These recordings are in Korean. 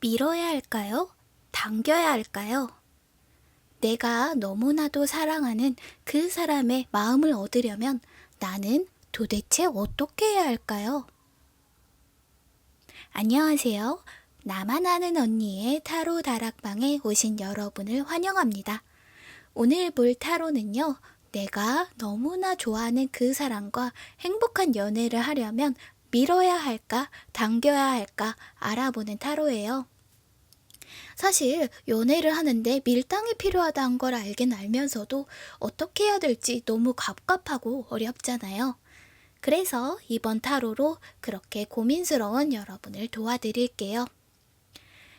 밀어야 할까요? 당겨야 할까요? 내가 너무나도 사랑하는 그 사람의 마음을 얻으려면 나는 도대체 어떻게 해야 할까요? 안녕하세요. 나만 아는 언니의 타로 다락방에 오신 여러분을 환영합니다. 오늘 볼 타로는요, 내가 너무나 좋아하는 그 사람과 행복한 연애를 하려면 밀어야 할까, 당겨야 할까 알아보는 타로예요. 사실 연애를 하는데 밀당이 필요하다는 걸 알긴 알면서도 어떻게 해야 될지 너무 갑갑하고 어렵잖아요. 그래서 이번 타로로 그렇게 고민스러운 여러분을 도와드릴게요.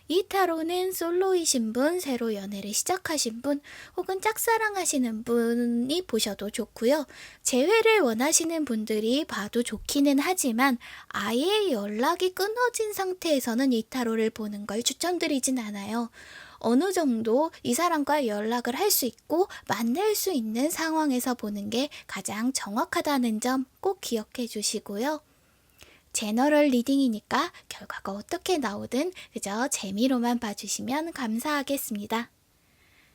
이 타로는 솔로이신 분, 새로 연애를 시작하신 분, 혹은 짝사랑하시는 분이 보셔도 좋고요. 재회를 원하시는 분들이 봐도 좋기는 하지만 아예 연락이 끊어진 상태에서는 이 타로를 보는 걸 추천드리진 않아요. 어느 정도 이 사람과 연락을 할 수 있고 만날 수 있는 상황에서 보는 게 가장 정확하다는 점 꼭 기억해 주시고요. 제너럴 리딩이니까 결과가 어떻게 나오든 그저 재미로만 봐주시면 감사하겠습니다.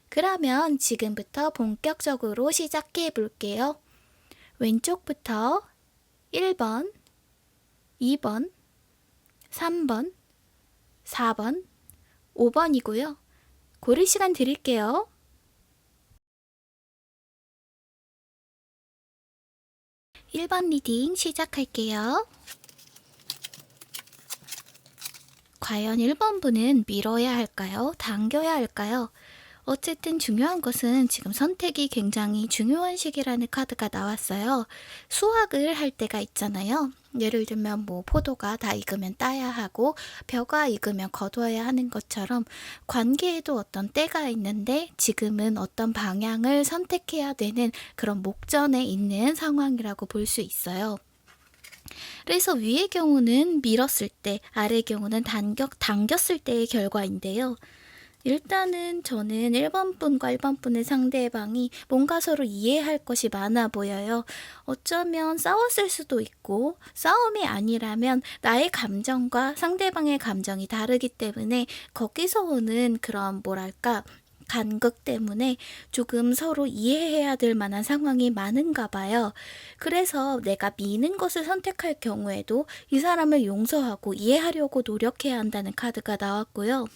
그러면 지금부터 본격적으로 시작해 볼게요. 왼쪽부터 1번, 2번, 3번, 4번, 5번이고요. 고를 시간 드릴게요. (1번) 리딩 시작할게요. 과연 1번 분은 밀어야 할까요? 당겨야 할까요? 어쨌든 중요한 것은 지금 선택이 굉장히 중요한 시기라는 카드가 나왔어요. 수확을 할 때가 있잖아요. 예를 들면 뭐 포도가 다 익으면 따야 하고 벼가 익으면 거둬야 하는 것처럼 관계에도 어떤 때가 있는데 지금은 어떤 방향을 선택해야 되는 그런 목전에 있는 상황이라고 볼 수 있어요. 그래서 위의 경우는 밀었을 때, 아래 경우는 당겼을 때의 결과인데요. 일단은 저는 1번 분과 1번 분의 상대방이 뭔가 서로 이해할 것이 많아 보여요. 어쩌면 싸웠을 수도 있고 싸움이 아니라면 나의 감정과 상대방의 감정이 다르기 때문에 거기서 오는 그런 뭐랄까 간극 때문에 조금 서로 이해해야 될 만한 상황이 많은가 봐요. 그래서 내가 미는 것을 선택할 경우에도 이 사람을 용서하고 이해하려고 노력해야 한다는 카드가 나왔고요.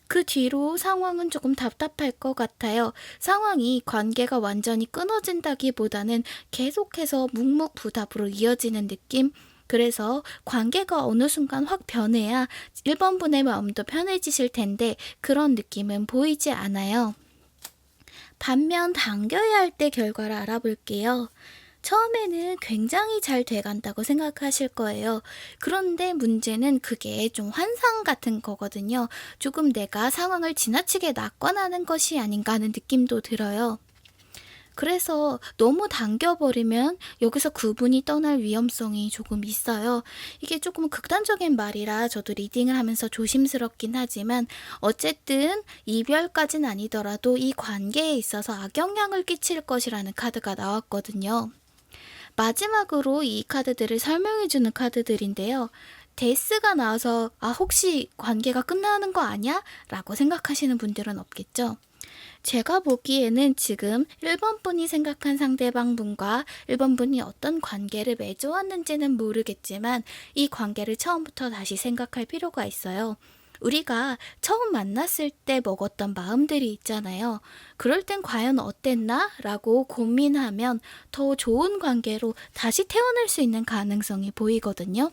그 뒤로 상황은 조금 답답할 것 같아요. 상황이 관계가 완전히 끊어진다기보다는 계속해서 묵묵부답으로 이어지는 느낌? 그래서 관계가 어느 순간 확 변해야 1번 분의 마음도 편해지실 텐데 그런 느낌은 보이지 않아요. 반면 당겨야 할 때 결과를 알아볼게요. 처음에는 굉장히 잘 돼간다고 생각하실 거예요. 그런데 문제는 그게 좀 환상 같은 거거든요. 조금 내가 상황을 지나치게 낙관하는 것이 아닌가 하는 느낌도 들어요. 그래서 너무 당겨버리면 여기서 그분이 떠날 위험성이 조금 있어요. 이게 조금 극단적인 말이라 저도 리딩을 하면서 조심스럽긴 하지만 어쨌든 이별까지는 아니더라도 이 관계에 있어서 악영향을 끼칠 것이라는 카드가 나왔거든요. 마지막으로 이 카드들을 설명해주는 카드들인데요. 데스가 나와서 혹시 관계가 끝나는 거 아니야? 라고 생각하시는 분들은 없겠죠? 제가 보기에는 지금 1번 분이 생각한 상대방 분과 1번 분이 어떤 관계를 맺어왔는지는 모르겠지만 이 관계를 처음부터 다시 생각할 필요가 있어요. 우리가 처음 만났을 때 먹었던 마음들이 있잖아요. 그럴 땐 과연 어땠나? 라고 고민하면 더 좋은 관계로 다시 태어날 수 있는 가능성이 보이거든요.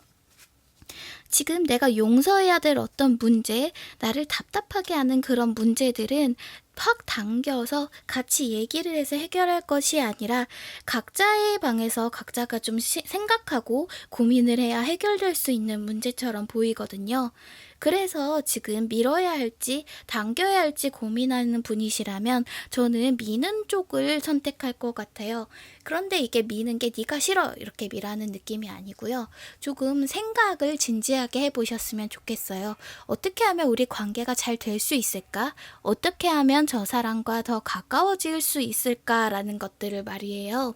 지금 내가 용서해야 될 어떤 문제, 나를 답답하게 하는 그런 문제들은 확 당겨서 같이 얘기를 해서 해결할 것이 아니라 각자의 방에서 각자가 좀 생각하고 고민을 해야 해결될 수 있는 문제처럼 보이거든요. 그래서 지금 밀어야 할지 당겨야 할지 고민하는 분이시라면 저는 미는 쪽을 선택할 것 같아요. 그런데 이게 미는 게 네가 싫어 이렇게 미라는 느낌이 아니고요. 조금 생각을 진지하게 해보셨으면 좋겠어요. 어떻게 하면 우리 관계가 잘 될 수 있을까? 어떻게 하면 저 사람과 더 가까워질 수 있을까라는 것들을 말이에요.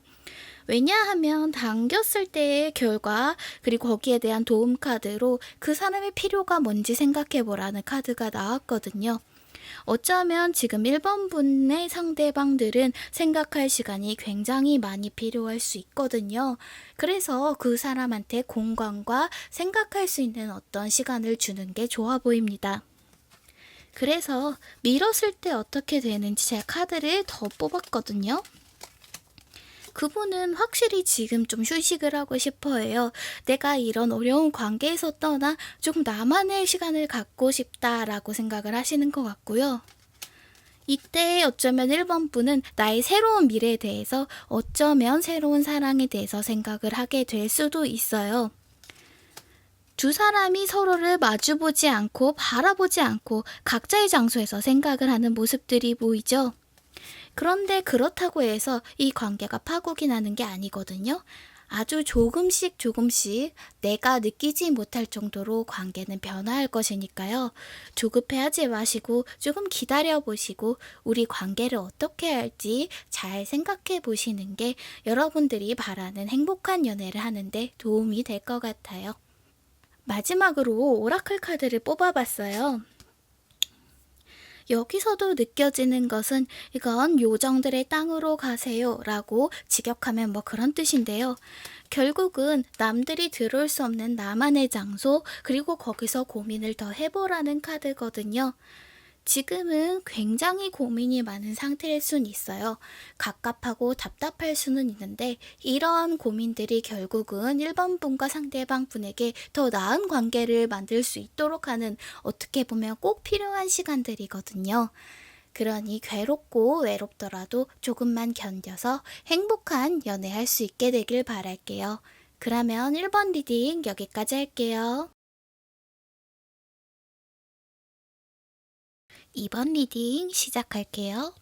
왜냐하면 당겼을 때의 결과, 그리고 거기에 대한 도움 카드로 그 사람의 필요가 뭔지 생각해 보라는 카드가 나왔거든요. 어쩌면 지금 1번 분의 상대방들은 생각할 시간이 굉장히 많이 필요할 수 있거든요. 그래서 그 사람한테 공간과 생각할 수 있는 어떤 시간을 주는 게 좋아 보입니다. 그래서 밀었을 때 어떻게 되는지 제가 카드를 더 뽑았거든요. 그분은 확실히 지금 좀 휴식을 하고 싶어 해요. 내가 이런 어려운 관계에서 떠나 좀 나만의 시간을 갖고 싶다라고 생각을 하시는 것 같고요. 이때 어쩌면 1번 분은 나의 새로운 미래에 대해서, 어쩌면 새로운 사랑에 대해서 생각을 하게 될 수도 있어요. 두 사람이 서로를 마주보지 않고 바라보지 않고 각자의 장소에서 생각을 하는 모습들이 보이죠. 그런데 그렇다고 해서 이 관계가 파국이 나는 게 아니거든요. 아주 조금씩 내가 느끼지 못할 정도로 관계는 변화할 것이니까요. 조급해하지 마시고 조금 기다려 보시고 우리 관계를 어떻게 할지 잘 생각해 보시는 게 여러분들이 바라는 행복한 연애를 하는데 도움이 될 것 같아요. 마지막으로 오라클 카드를 뽑아봤어요. 여기서도 느껴지는 것은 이건 요정들의 땅으로 가세요 라고 직역하면 뭐 그런 뜻인데요. 결국은 남들이 들어올 수 없는 나만의 장소, 그리고 거기서 고민을 더 해보라는 카드거든요. 지금은 굉장히 고민이 많은 상태일 수는 있어요. 갑갑하고 답답할 수는 있는데 이런 고민들이 결국은 1번 분과 상대방 분에게 더 나은 관계를 만들 수 있도록 하는, 어떻게 보면 꼭 필요한 시간들이거든요. 그러니 괴롭고 외롭더라도 조금만 견뎌서 행복한 연애할 수 있게 되길 바랄게요. 그러면 1번 리딩 여기까지 할게요. 2번 리딩 시작할게요.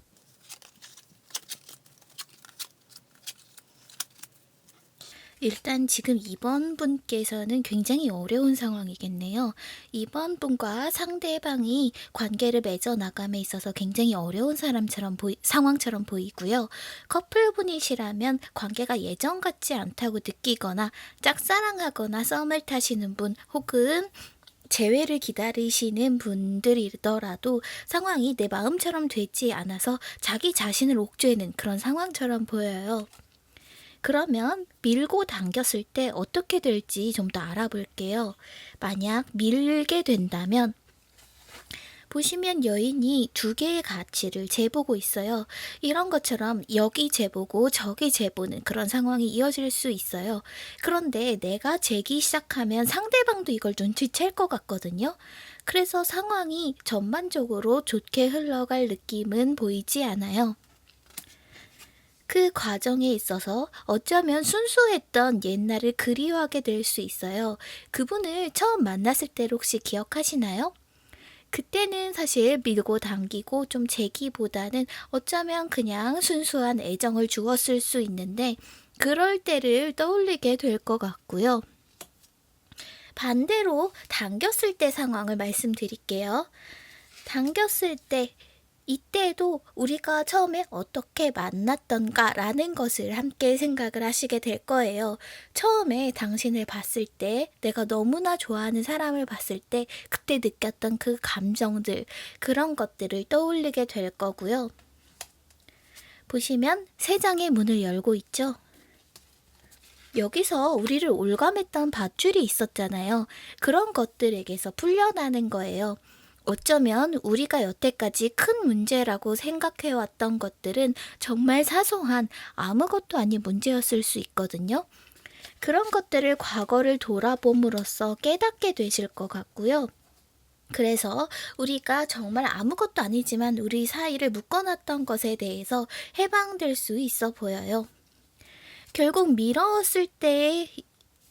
일단 지금 2번 분께서는 굉장히 어려운 상황이겠네요. 2번 분과 상대방이 관계를 맺어 나감에 있어서 굉장히 어려운 상황처럼 보이고요. 커플분이시라면 관계가 예전 같지 않다고 느끼거나 짝사랑하거나 썸을 타시는 분, 혹은 재회를 기다리시는 분들이더라도 상황이 내 마음처럼 되지 않아서 자기 자신을 옥죄는 그런 상황처럼 보여요. 그러면 밀고 당겼을 때 어떻게 될지 좀 더 알아볼게요. 만약 밀게 된다면 보시면 여인이 두 개의 가치를 재보고 있어요. 이런 것처럼 여기 재보고 저기 재보는 그런 상황이 이어질 수 있어요. 그런데 내가 재기 시작하면 상대방도 이걸 눈치챌 것 같거든요. 그래서 상황이 전반적으로 좋게 흘러갈 느낌은 보이지 않아요. 그 과정에 있어서 어쩌면 순수했던 옛날을 그리워하게 될 수 있어요. 그분을 처음 만났을 때를 혹시 기억하시나요? 그때는 사실 밀고 당기고 좀 재기보다는 어쩌면 그냥 순수한 애정을 주었을 수 있는데, 그럴 때를 떠올리게 될 것 같고요. 반대로 당겼을 때 상황을 말씀드릴게요. 당겼을 때, 이때도 우리가 처음에 어떻게 만났던가라는 것을 함께 생각을 하시게 될 거예요. 처음에 당신을 봤을 때, 내가 너무나 좋아하는 사람을 봤을 때 그때 느꼈던 그 감정들, 그런 것들을 떠올리게 될 거고요. 보시면 3장의 문을 열고 있죠. 여기서 우리를 올감했던 밧줄이 있었잖아요. 그런 것들에게서 풀려나는 거예요. 어쩌면 우리가 여태까지 큰 문제라고 생각해왔던 것들은 정말 사소한 아무것도 아닌 문제였을 수 있거든요. 그런 것들을 과거를 돌아봄으로써 깨닫게 되실 것 같고요. 그래서 우리가 정말 아무것도 아니지만 우리 사이를 묶어놨던 것에 대해서 해방될 수 있어 보여요. 결국 미뤘을 때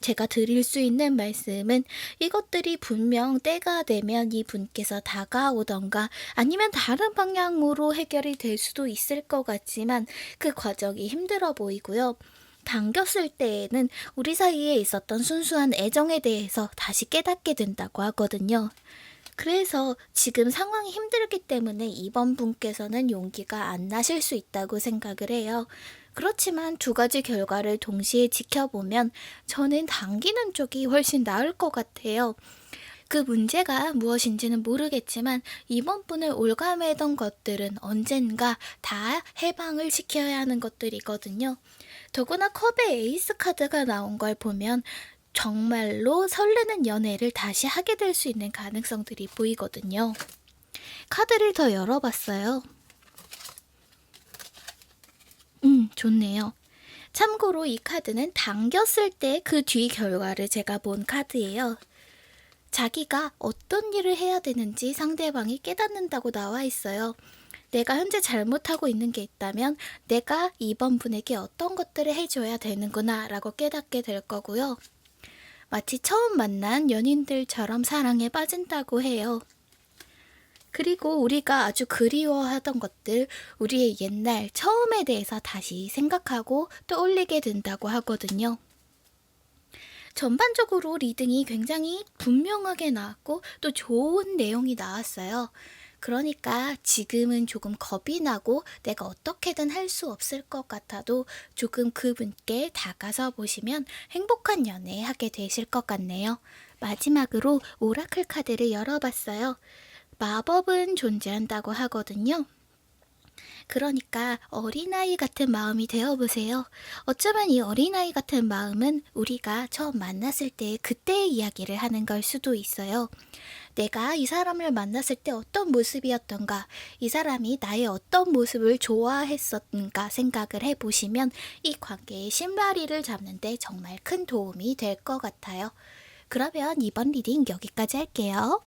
제가 드릴 수 있는 말씀은, 이것들이 분명 때가 되면 이 분께서 다가오던가 아니면 다른 방향으로 해결이 될 수도 있을 것 같지만 그 과정이 힘들어 보이고요. 당겼을 때에는 우리 사이에 있었던 순수한 애정에 대해서 다시 깨닫게 된다고 하거든요. 그래서 지금 상황이 힘들기 때문에 이번 분께서는 용기가 안 나실 수 있다고 생각을 해요. 그렇지만 두 가지 결과를 동시에 지켜보면 저는 당기는 쪽이 훨씬 나을 것 같아요. 그 문제가 무엇인지는 모르겠지만 이번 분을 올가매던 것들은 언젠가 다 해방을 시켜야 하는 것들이거든요. 더구나 컵의 에이스 카드가 나온 걸 보면 정말로 설레는 연애를 다시 하게 될 수 있는 가능성들이 보이거든요. 카드를 더 열어봤어요. 좋네요. 참고로 이 카드는 당겼을 때 그 뒤 결과를 제가 본 카드예요. 자기가 어떤 일을 해야 되는지 상대방이 깨닫는다고 나와 있어요. 내가 현재 잘못하고 있는 게 있다면 내가 이번 분에게 어떤 것들을 해줘야 되는구나 라고 깨닫게 될 거고요. 마치 처음 만난 연인들처럼 사랑에 빠진다고 해요. 그리고 우리가 아주 그리워하던 것들, 우리의 옛날 처음에 대해서 다시 생각하고 떠올리게 된다고 하거든요. 전반적으로 리딩이 굉장히 분명하게 나왔고 또 좋은 내용이 나왔어요. 그러니까 지금은 조금 겁이 나고 내가 어떻게든 할 수 없을 것 같아도 조금 그분께 다가서 보시면 행복한 연애 하게 되실 것 같네요. 마지막으로 오라클 카드를 열어봤어요. 마법은 존재한다고 하거든요. 그러니까 어린아이 같은 마음이 되어보세요. 어쩌면 이 어린아이 같은 마음은 우리가 처음 만났을 때 그때의 이야기를 하는 걸 수도 있어요. 내가 이 사람을 만났을 때 어떤 모습이었던가, 이 사람이 나의 어떤 모습을 좋아했었던가 생각을 해보시면 이 관계의 실마리를 잡는데 정말 큰 도움이 될 것 같아요. 그러면 이번 리딩 여기까지 할게요.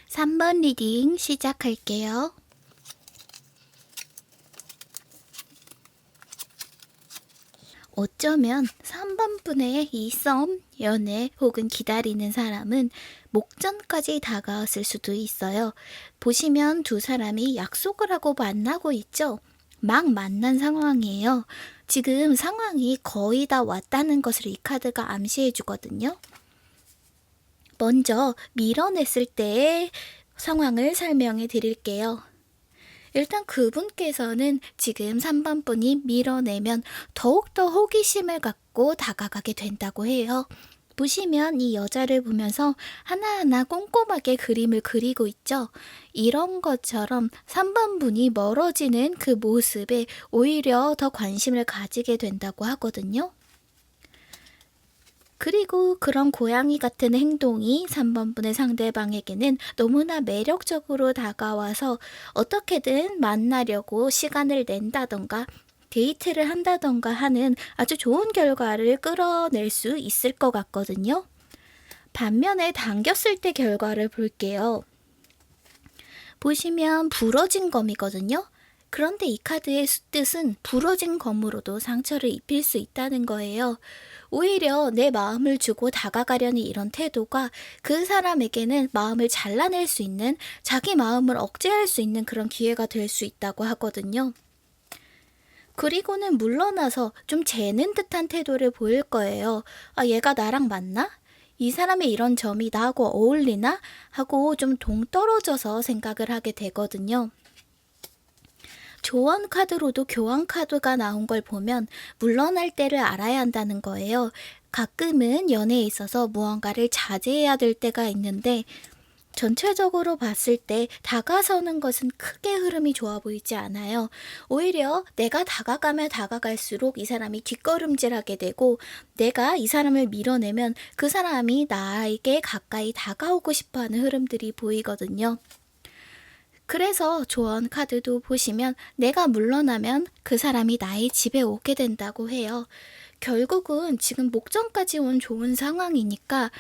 3번 리딩 시작할게요. 어쩌면 3번 분의 이 썸, 연애 혹은 기다리는 사람은 목전까지 다가왔을 수도 있어요. 보시면 두 사람이 약속을 하고 만나고 있죠. 막 만난 상황이에요. 지금 상황이 거의 다 왔다는 것을 이 카드가 암시해 주거든요. 먼저 밀어냈을 때의 상황을 설명해 드릴게요. 일단 그분께서는 지금 3번 분이 밀어내면 더욱더 호기심을 갖고 다가가게 된다고 해요. 보시면 이 여자를 보면서 하나하나 꼼꼼하게 그림을 그리고 있죠. 이런 것처럼 3번 분이 멀어지는 그 모습에 오히려 더 관심을 가지게 된다고 하거든요. 그리고 그런 고양이 같은 행동이 3번 분의 상대방에게는 너무나 매력적으로 다가와서 어떻게든 만나려고 시간을 낸다던가 데이트를 한다던가 하는 아주 좋은 결과를 끌어낼 수 있을 것 같거든요. 반면에 당겼을 때 결과를 볼게요. 보시면 부러진 검이거든요. 그런데 이 카드의 뜻은 부러진 검으로도 상처를 입힐 수 있다는 거예요. 오히려 내 마음을 주고 다가가려는 이런 태도가 그 사람에게는 마음을 잘라낼 수 있는, 자기 마음을 억제할 수 있는 그런 기회가 될 수 있다고 하거든요. 그리고는 물러나서 좀 재는 듯한 태도를 보일 거예요. 아, 얘가 나랑 맞나? 이 사람의 이런 점이 나하고 어울리나? 하고 좀 동떨어져서 생각을 하게 되거든요. 조언 카드로도 교환 카드가 나온 걸 보면 물러날 때를 알아야 한다는 거예요. 가끔은 연애에 있어서 무언가를 자제해야 될 때가 있는데 전체적으로 봤을 때 다가서는 것은 크게 흐름이 좋아 보이지 않아요. 오히려 내가 다가가면 다가갈수록 이 사람이 뒷걸음질하게 되고 내가 이 사람을 밀어내면 그 사람이 나에게 가까이 다가오고 싶어하는 흐름들이 보이거든요. 그래서 조언 카드도 보시면 내가 물러나면 그 사람이 나의 집에 오게 된다고 해요. 결국은 지금 목전까지 온 좋은 상황이니까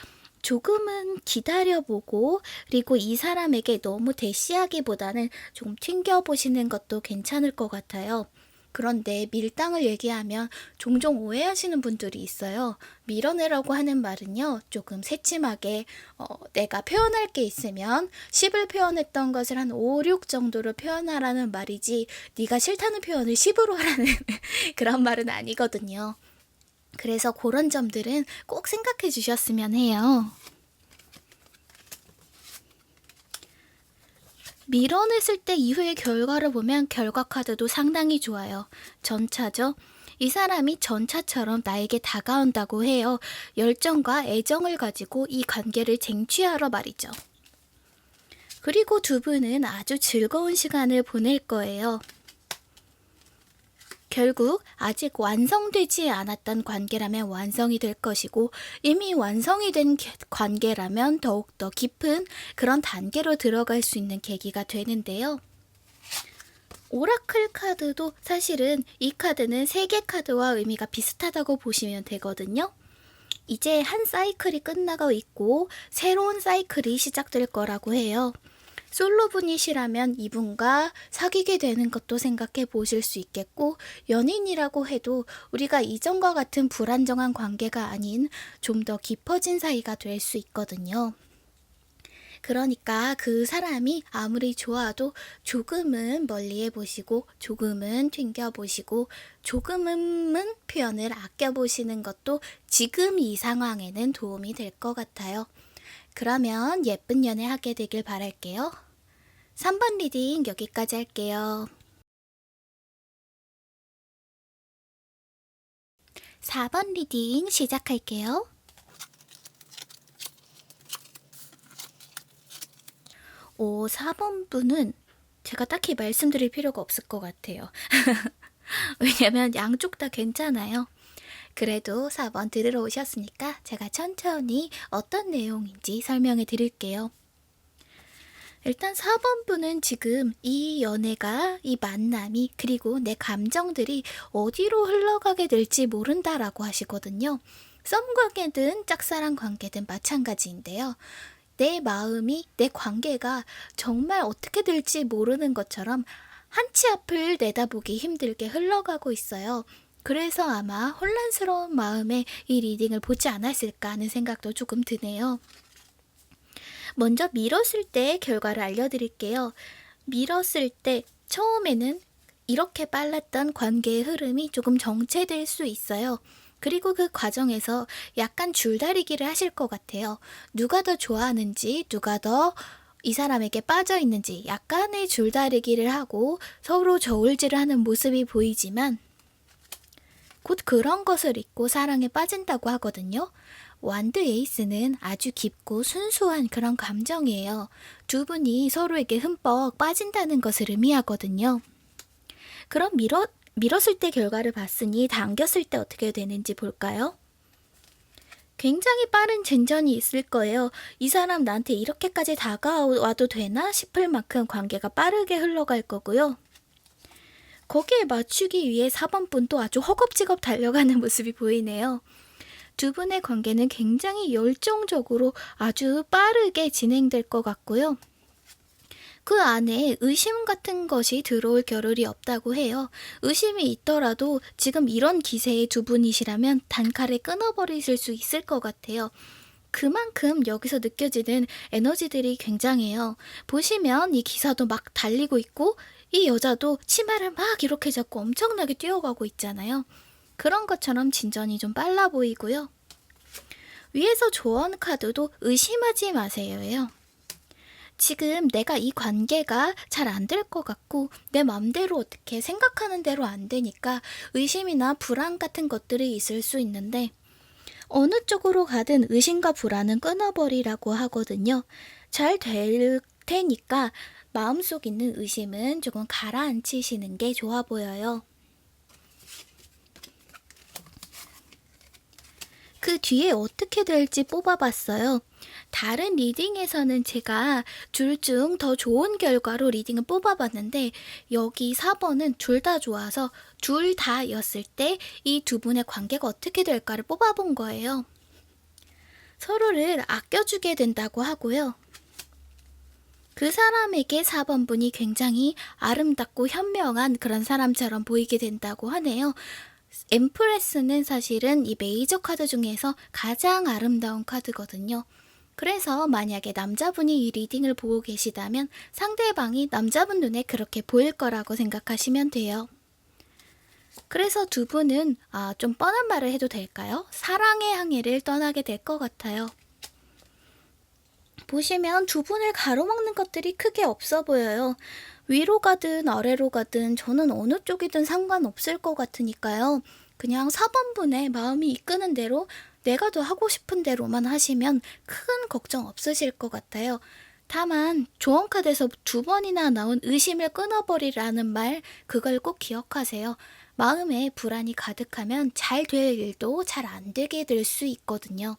조금은 기다려보고 그리고 이 사람에게 너무 대시하기보다는 좀 튕겨보시는 것도 괜찮을 것 같아요. 그런데 밀당을 얘기하면 종종 오해하시는 분들이 있어요. 밀어내라고 하는 말은요, 조금 새침하게 내가 표현할 게 있으면 10을 표현했던 것을 한 5, 6 정도로 표현하라는 말이지 네가 싫다는 표현을 10으로 하라는 그런 말은 아니거든요. 그래서 그런 점들은 꼭 생각해 주셨으면 해요. 밀어냈을 때 이후의 결과를 보면 결과 카드도 상당히 좋아요. 전차죠. 이 사람이 전차처럼 나에게 다가온다고 해요. 열정과 애정을 가지고 이 관계를 쟁취하러 말이죠. 그리고 두 분은 아주 즐거운 시간을 보낼 거예요. 결국 아직 완성되지 않았던 관계라면 완성이 될 것이고, 이미 완성이 된 관계라면 더욱더 깊은 그런 단계로 들어갈 수 있는 계기가 되는데요. 오라클 카드도 사실은 이 카드는 세계 카드와 의미가 비슷하다고 보시면 되거든요. 이제 한 사이클이 끝나고 있고 새로운 사이클이 시작될 거라고 해요. 솔로분이시라면 이분과 사귀게 되는 것도 생각해 보실 수 있겠고, 연인이라고 해도 우리가 이전과 같은 불안정한 관계가 아닌 좀 더 깊어진 사이가 될 수 있거든요. 그러니까 그 사람이 아무리 좋아도 조금은 멀리해 보시고, 조금은 튕겨보시고, 조금은 표현을 아껴보시는 것도 지금 이 상황에는 도움이 될 것 같아요. 그러면 예쁜 연애 하게 되길 바랄게요. 3번 리딩 여기까지 할게요. 4번 리딩 시작할게요. 4번 분은 제가 딱히 말씀드릴 필요가 없을 것 같아요. 왜냐면 양쪽 다 괜찮아요. 그래도 4번 들으러 오셨으니까 제가 천천히 어떤 내용인지 설명해 드릴게요. 일단 4번 분은 지금 이 연애가, 이 만남이, 그리고 내 감정들이 어디로 흘러가게 될지 모른다라고 하시거든요. 썸 관계든 짝사랑 관계든 마찬가지인데요. 내 마음이, 내 관계가 정말 어떻게 될지 모르는 것처럼 한 치 앞을 내다보기 힘들게 흘러가고 있어요. 그래서 아마 혼란스러운 마음에 이 리딩을 보지 않았을까 하는 생각도 조금 드네요. 먼저 밀었을 때 결과를 알려드릴게요. 밀었을 때 처음에는 이렇게 빨랐던 관계의 흐름이 조금 정체될 수 있어요. 그리고 그 과정에서 약간 줄다리기를 하실 것 같아요. 누가 더 좋아하는지, 누가 더 이 사람에게 빠져 있는지 약간의 줄다리기를 하고 서로 저울질을 하는 모습이 보이지만, 곧 그런 것을 잊고 사랑에 빠진다고 하거든요. 완드 에이스는 아주 깊고 순수한 그런 감정이에요. 두 분이 서로에게 흠뻑 빠진다는 것을 의미하거든요. 그럼 밀었을 때 결과를 봤으니 당겼을 때 어떻게 되는지 볼까요? 굉장히 빠른 진전이 있을 거예요. 이 사람 나한테 이렇게까지 다가와도 되나 싶을 만큼 관계가 빠르게 흘러갈 거고요. 거기에 맞추기 위해 4번 분도 아주 허겁지겁 달려가는 모습이 보이네요. 두 분의 관계는 굉장히 열정적으로 아주 빠르게 진행될 것 같고요. 그 안에 의심 같은 것이 들어올 겨를이 없다고 해요. 의심이 있더라도 지금 이런 기세의 두 분이시라면 단칼에 끊어버리실 수 있을 것 같아요. 그만큼 여기서 느껴지는 에너지들이 굉장해요. 보시면 이 기사도 막 달리고 있고, 이 여자도 치마를 막 이렇게 잡고 엄청나게 뛰어가고 있잖아요. 그런 것처럼 진전이 좀 빨라 보이고요. 위에서 조언 카드도 의심하지 마세요예요. 지금 내가 이 관계가 잘 안 될 것 같고 내 맘대로 어떻게 생각하는 대로 안 되니까 의심이나 불안 같은 것들이 있을 수 있는데, 어느 쪽으로 가든 의심과 불안은 끊어버리라고 하거든요. 잘 될 테니까 마음속 있는 의심은 조금 가라앉히시는 게 좋아 보여요. 그 뒤에 어떻게 될지 뽑아봤어요. 다른 리딩에서는 제가 둘 중 더 좋은 결과로 리딩을 뽑아봤는데, 여기 4번은 둘 다 좋아서 둘 다였을 때 이 두 분의 관계가 어떻게 될까를 뽑아본 거예요. 서로를 아껴주게 된다고 하고요. 그 사람에게 4번 분이 굉장히 아름답고 현명한 그런 사람처럼 보이게 된다고 하네요. 엠프레스는 사실은 이 메이저 카드 중에서 가장 아름다운 카드거든요. 그래서 만약에 남자분이 이 리딩을 보고 계시다면 상대방이 남자분 눈에 그렇게 보일 거라고 생각하시면 돼요. 그래서 두 분은 좀 뻔한 말을 해도 될까요? 사랑의 항해를 떠나게 될 것 같아요. 보시면 두 분을 가로막는 것들이 크게 없어 보여요. 위로 가든 아래로 가든 저는 어느 쪽이든 상관없을 것 같으니까요. 그냥 4번분의 마음이 이끄는 대로 내가 더 하고 싶은 대로만 하시면 큰 걱정 없으실 것 같아요. 다만 조언카드에서 두 번이나 나온 의심을 끊어버리라는 말, 그걸 꼭 기억하세요. 마음에 불안이 가득하면 잘 될 일도 잘 안 되게 될 수 있거든요.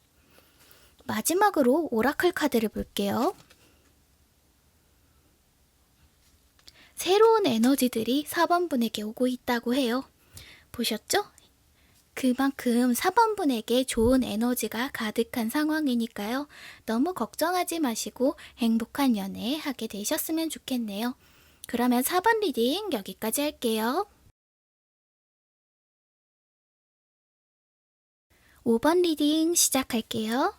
마지막으로 오라클 카드를 볼게요. 새로운 에너지들이 4번분에게 오고 있다고 해요. 보셨죠? 그만큼 4번분에게 좋은 에너지가 가득한 상황이니까요. 너무 걱정하지 마시고 행복한 연애 하게 되셨으면 좋겠네요. 그러면 4번 리딩 여기까지 할게요. 5번 리딩 시작할게요.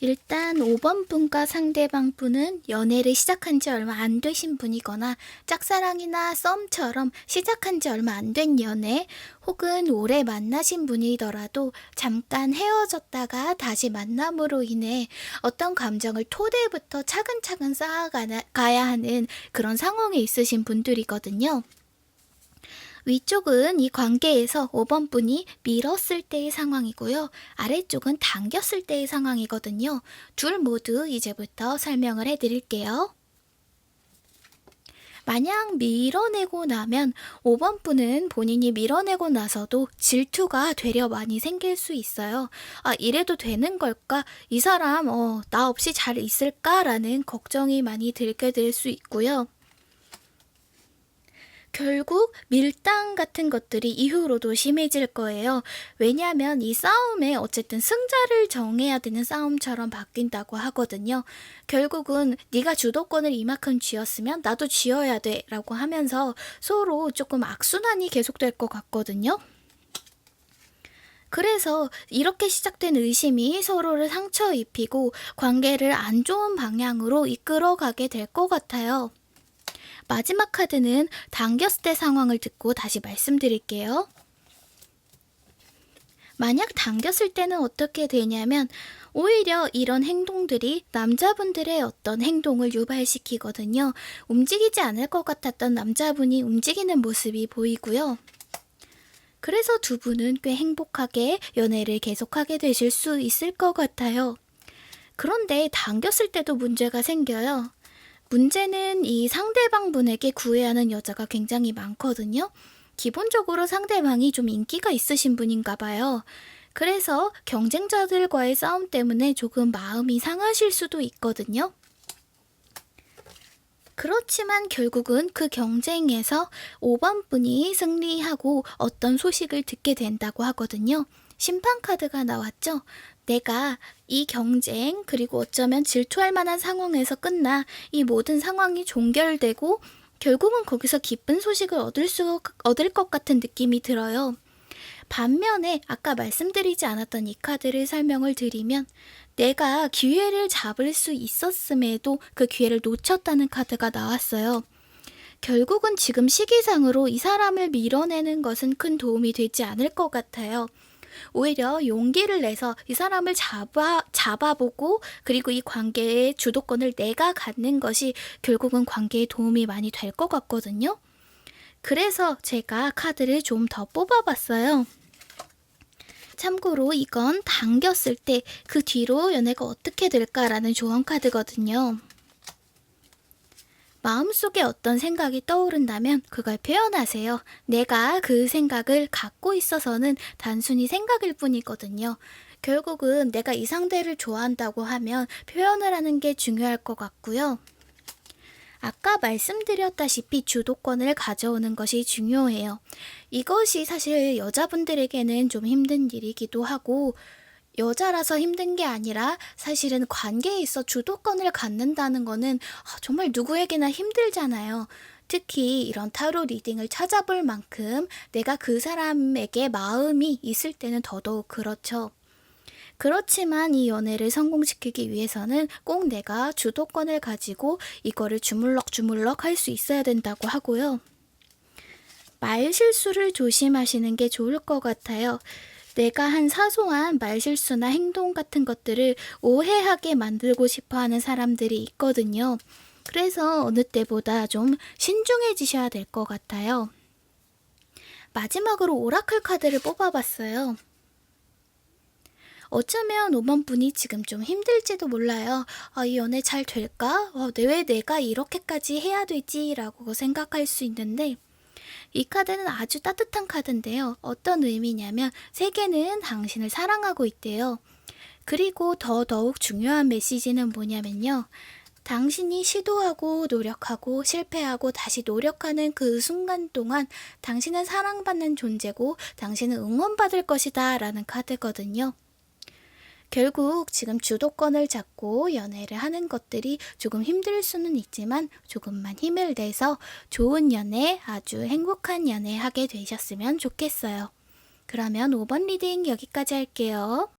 일단 5번 분과 상대방 분은 연애를 시작한 지 얼마 안 되신 분이거나 짝사랑이나 썸처럼 시작한 지 얼마 안 된 연애, 혹은 오래 만나신 분이더라도 잠깐 헤어졌다가 다시 만남으로 인해 어떤 감정을 토대부터 차근차근 쌓아가야 하는 그런 상황에 있으신 분들이거든요. 위쪽은 이 관계에서 5번 분이 밀었을 때의 상황이고요. 아래쪽은 당겼을 때의 상황이거든요. 둘 모두 이제부터 설명을 해드릴게요. 만약 밀어내고 나면 5번 분은 본인이 밀어내고 나서도 질투가 되려 많이 생길 수 있어요. 아, 이래도 되는 걸까? 이 사람 나 없이 잘 있을까라는 걱정이 많이 들게 될 수 있고요. 결국 밀당 같은 것들이 이후로도 심해질 거예요. 왜냐하면 이 싸움에 어쨌든 승자를 정해야 되는 싸움처럼 바뀐다고 하거든요. 결국은 네가 주도권을 이만큼 쥐었으면 나도 쥐어야 돼 라고 하면서 서로 조금 악순환이 계속될 것 같거든요. 그래서 이렇게 시작된 의심이 서로를 상처 입히고 관계를 안 좋은 방향으로 이끌어가게 될 것 같아요. 마지막 카드는 당겼을 때 상황을 듣고 다시 말씀드릴게요. 만약 당겼을 때는 어떻게 되냐면 오히려 이런 행동들이 남자분들의 어떤 행동을 유발시키거든요. 움직이지 않을 것 같았던 남자분이 움직이는 모습이 보이고요. 그래서 두 분은 꽤 행복하게 연애를 계속하게 되실 수 있을 것 같아요. 그런데 당겼을 때도 문제가 생겨요. 문제는 이 상대방 분에게 구애하는 여자가 굉장히 많거든요. 기본적으로 상대방이 좀 인기가 있으신 분인가 봐요. 그래서 경쟁자들과의 싸움 때문에 조금 마음이 상하실 수도 있거든요. 그렇지만 결국은 그 경쟁에서 5번 분이 승리하고 어떤 소식을 듣게 된다고 하거든요. 심판 카드가 나왔죠. 내가 이 경쟁, 그리고 어쩌면 질투할 만한 상황에서 끝나 이 모든 상황이 종결되고 결국은 거기서 기쁜 소식을 얻을 것 같은 느낌이 들어요. 반면에 아까 말씀드리지 않았던 이 카드를 설명을 드리면 내가 기회를 잡을 수 있었음에도 그 기회를 놓쳤다는 카드가 나왔어요. 결국은 지금 시기상으로 이 사람을 밀어내는 것은 큰 도움이 되지 않을 것 같아요. 오히려 용기를 내서 이 사람을 잡아보고 그리고 이 관계의 주도권을 내가 갖는 것이 결국은 관계에 도움이 많이 될 것 같거든요. 그래서 제가 카드를 좀 더 뽑아봤어요. 참고로 이건 당겼을 때 그 뒤로 연애가 어떻게 될까라는 조언 카드거든요. 마음속에 어떤 생각이 떠오른다면 그걸 표현하세요. 내가 그 생각을 갖고 있어서는 단순히 생각일 뿐이거든요. 결국은 내가 이 상대를 좋아한다고 하면 표현을 하는 게 중요할 것 같고요. 아까 말씀드렸다시피 주도권을 가져오는 것이 중요해요. 이것이 사실 여자분들에게는 좀 힘든 일이기도 하고 여자라서 힘든 게 아니라 사실은 관계에 있어 주도권을 갖는다는 거는 정말 누구에게나 힘들잖아요. 특히 이런 타로 리딩을 찾아볼 만큼 내가 그 사람에게 마음이 있을 때는 더더욱 그렇죠. 그렇지만 이 연애를 성공시키기 위해서는 꼭 내가 주도권을 가지고 이거를 주물럭주물럭 할 수 있어야 된다고 하고요. 말 실수를 조심하시는 게 좋을 것 같아요. 내가 한 사소한 말 실수나 행동 같은 것들을 오해하게 만들고 싶어 하는 사람들이 있거든요. 그래서 어느 때보다 좀 신중해지셔야 될 것 같아요. 마지막으로 오라클 카드를 뽑아봤어요. 어쩌면 5번 분이 지금 좀 힘들지도 몰라요. 이 연애 잘 될까? 왜 내가 이렇게까지 해야 되지? 라고 생각할 수 있는데, 이 카드는 아주 따뜻한 카드인데요. 어떤 의미냐면 세계는 당신을 사랑하고 있대요. 그리고 더더욱 중요한 메시지는 뭐냐면요. 당신이 시도하고 노력하고 실패하고 다시 노력하는 그 순간 동안 당신은 사랑받는 존재고 당신은 응원받을 것이다 라는 카드거든요. 결국 지금 주도권을 잡고 연애를 하는 것들이 조금 힘들 수는 있지만 조금만 힘을 내서 좋은 연애, 아주 행복한 연애 하게 되셨으면 좋겠어요. 그러면 5번 리딩 여기까지 할게요.